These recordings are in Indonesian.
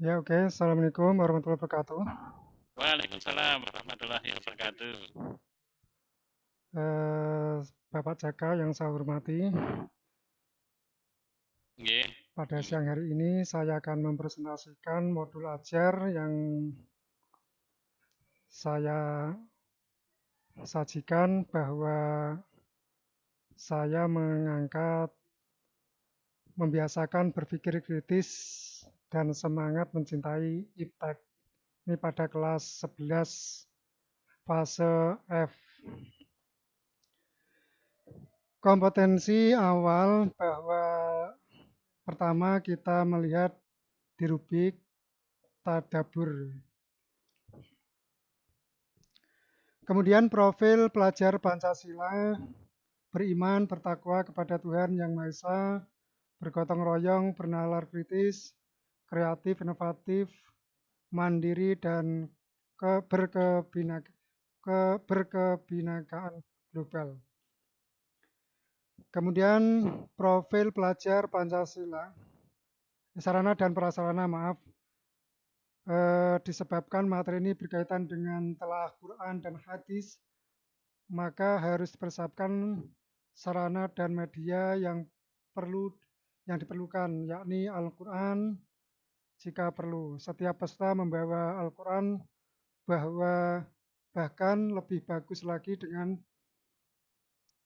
Ya, oke. Assalamualaikum warahmatullahi wabarakatuh. Waalaikumsalam warahmatullahi wabarakatuh. Eh, Bapak Jaka yang saya hormati, Nggih. pada Hmm. siang hari ini saya akan mempresentasikan modul ajar yang saya sajikan bahwa saya mengangkat membiasakan berpikir kritis dan semangat mencintai iptek. Ini pada kelas 11 fase F. Kompetensi awal bahwa pertama kita melihat di rubrik tadabur. Kemudian profil pelajar Pancasila, beriman, bertakwa kepada Tuhan Yang Maha Esa, bergotong royong, bernalar kritis, kreatif, inovatif, mandiri, dan berkebinakaan global. Kemudian profil pelajar Pancasila, sarana dan prasarana, disebabkan materi ini berkaitan dengan telah Quran dan hadis, maka harus dipersiapkan sarana dan media yang diperlukan, yakni Al-Quran jika perlu. Setiap peserta membawa Al-Quran, bahkan lebih bagus lagi dengan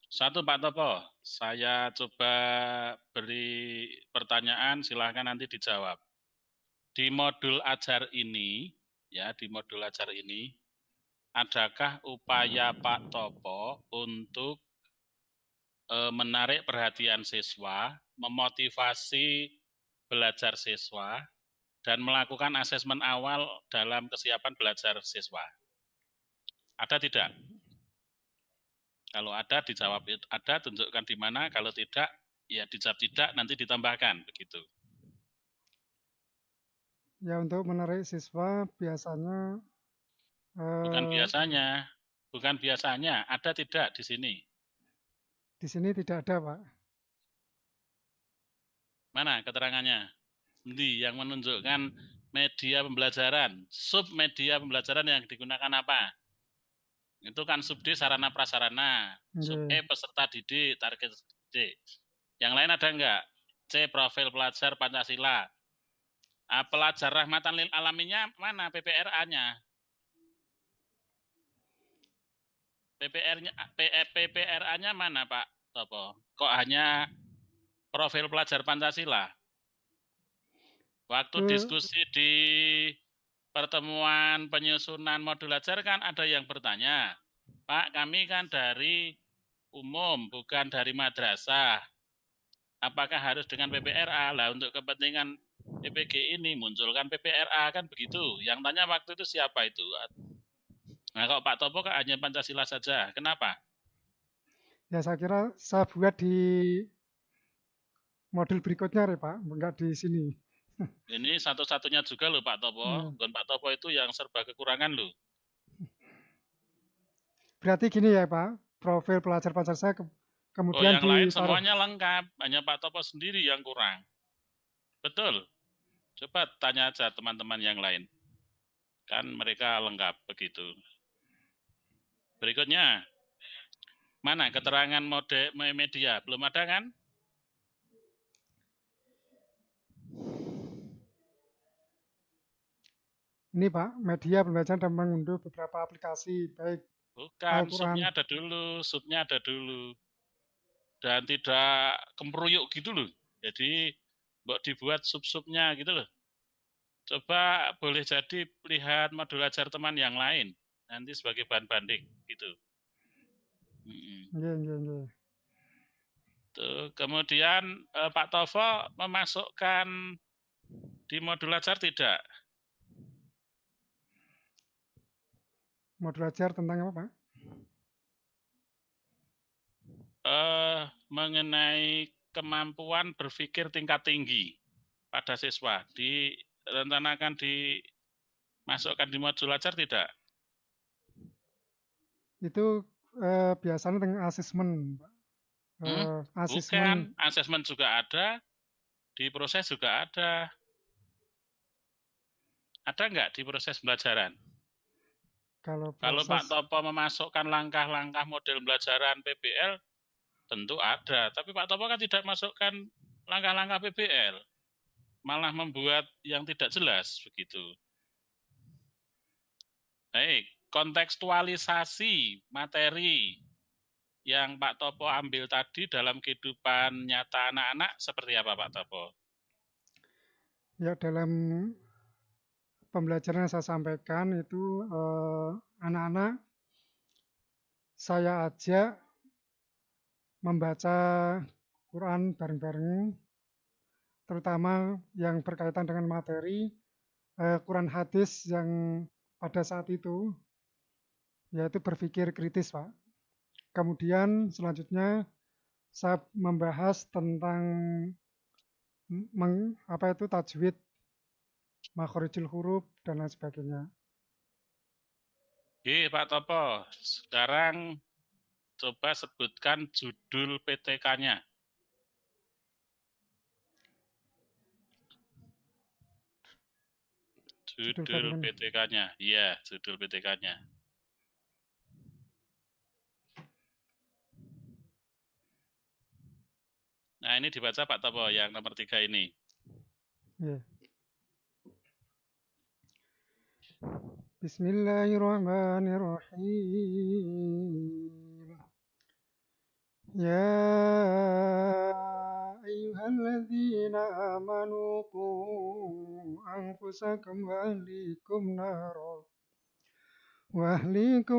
Satu Pak Topo, saya coba beri pertanyaan, silahkan nanti dijawab. Di modul ajar ini, adakah upaya Pak Topo untuk menarik perhatian siswa, memotivasi belajar siswa, dan melakukan asesmen awal dalam kesiapan belajar siswa? Ada tidak? Kalau ada dijawab ada, tunjukkan di mana. Kalau tidak, ya dijawab tidak, nanti ditambahkan begitu. ya untuk menarik siswa biasanya Bukan eh, biasanya, bukan biasanya. Ada tidak di sini? di sini tidak ada, Pak. Mana keterangannya? Di yang menunjukkan media pembelajaran, sub media pembelajaran yang digunakan apa? Itu kan sub D sarana prasarana, sub E Oke. peserta didik, target D. Yang lain ada enggak? C profil pelajar Pancasila. Pelajar rahmatan lil alaminnya mana PPRA-nya? PPRA-nya mana Pak Topo? Kok hanya profil pelajar Pancasila? Waktu Itu diskusi di pertemuan penyusunan modul ajar kan ada yang bertanya, Pak kami kan dari umum bukan dari madrasah. Apakah harus dengan PPRA? Lah untuk kepentingan PPG ini munculkan PPRA kan begitu. Yang tanya waktu itu siapa itu? Nah kalau Pak Topo kan hanya Pancasila saja. Kenapa? ya saya kira saya buat di modul berikutnya, Pak, enggak di sini. Ini satu-satunya juga loh Pak Topo. Ya. Dan Pak Topo itu yang serba kekurangan loh. Berarti gini ya, Pak, profil pelajar Pancasila Oh kemudian yang lain ditaruh. semuanya lengkap. Hanya Pak Topo sendiri yang kurang. Betul. Coba tanya aja teman-teman yang lain. Kan mereka lengkap begitu. Berikutnya. Mana keterangan mode media? Belum ada kan? Ini, Pak, media pembelajaran dan mengunduh beberapa aplikasi, baik Bukan, Al-Quran. subnya ada dulu. Dan tidak kemruyuk gitu loh. Jadi mbok dibuat sub-subnya gitu loh. Coba boleh jadi lihat modul ajar teman yang lain. Nanti sebagai bahan banding gitu. Nggih, nggih, nggih. Tuh, kemudian Pak Tovo memasukkan di modul ajar tidak? Modul ajar tentang apa, Pak? Mengenai kemampuan berpikir tingkat tinggi pada siswa direncanakan dimasukkan di modul ajar tidak? Itu biasanya tentang asesmen, Pak. Asesmen. Bukan, asesmen juga ada, di proses juga ada. Ada nggak di proses pembelajaran? Kalau Kalau Pak proses Topo memasukkan langkah-langkah model pembelajaran PBL, tentu ada. Tapi Pak Topo kan tidak masukkan langkah-langkah PBL, malah membuat yang tidak jelas begitu. Baik, kontekstualisasi materi yang Pak Topo ambil tadi dalam kehidupan nyata anak-anak seperti apa Pak Topo? ya dalam pembelajaran yang saya sampaikan itu anak-anak saya ajak membaca Quran bareng-bareng, terutama yang berkaitan dengan materi Quran hadis yang pada saat itu, yaitu berpikir kritis, Pak. Kemudian selanjutnya saya membahas tentang apa itu tajwid, makhorijul huruf dan lain sebagainya. Oke Pak Topo, sekarang coba sebutkan judul PTK-nya. Judul PTK-nya, iya judul PTK-nya. Nah ini dibaca Pak Topo yang nomor 3 ini. Yeah. Bismillahirrahmanirrahim. Ya ayyuhalladzina amanu qu anfusakum wa ahlikum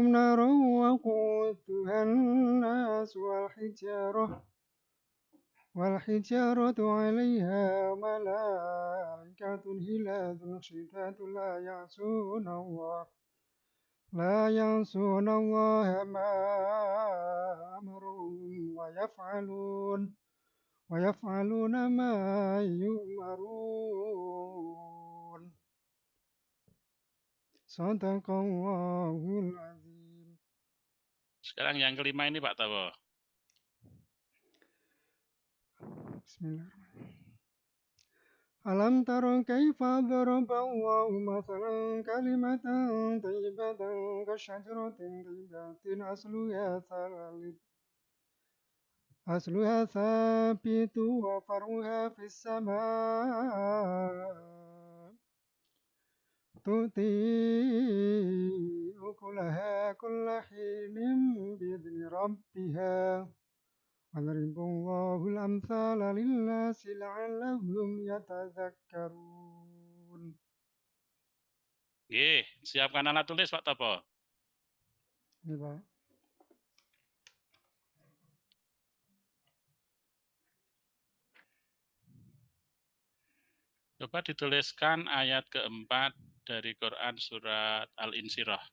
naro wa quduhan nas wal hijaratu 'alaiha malaikatun hiladun shiddatun la ya'suna Allah ma amaruhum wa yaf'aluna ma yu'marun. Shadaqallahul azim. Sekarang yang kelima ini Pak Topo. Bismillahirrahmanirrahim. Alam taro kaifa daraballahu mathalan kalimatan thayyibatan kasyajaratin thayyibatin asluha thabitu wa faruha fis sama' tu'ti ukulaha kulla hinin bi'idni rabbiha. وَيَضْرِبُ اللَّهُ الْأَمْثَالَ لِلنَّاسِ لَعَلَّهُمْ يَتَذَكَّرُونَ. Siapkan alat tulis Pak Topo. Ini Pak. Coba dituliskan ayat keempat dari Quran surat Al-Insyirah.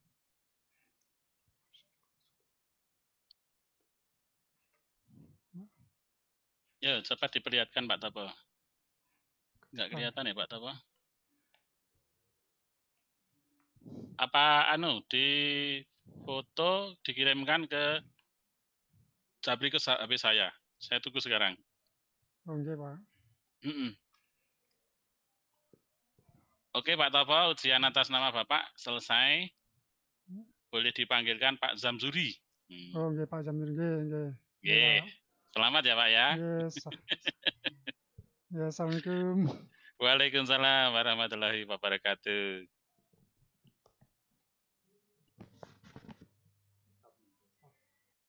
Ya, coba diperlihatkan Pak Topo. Enggak kelihatan ya Pak Topo? Apa di foto dikirimkan ke Jabri ke HP saya. Saya tunggu sekarang. Oke Pak. Oke Pak Topo, ujian atas nama Bapak selesai. Boleh dipanggilkan Pak Zamzuri. Oke Pak Zamzuri. Selamat ya Pak ya. Yes. Ya, assalamualaikum. Waalaikumsalam warahmatullahi wabarakatuh.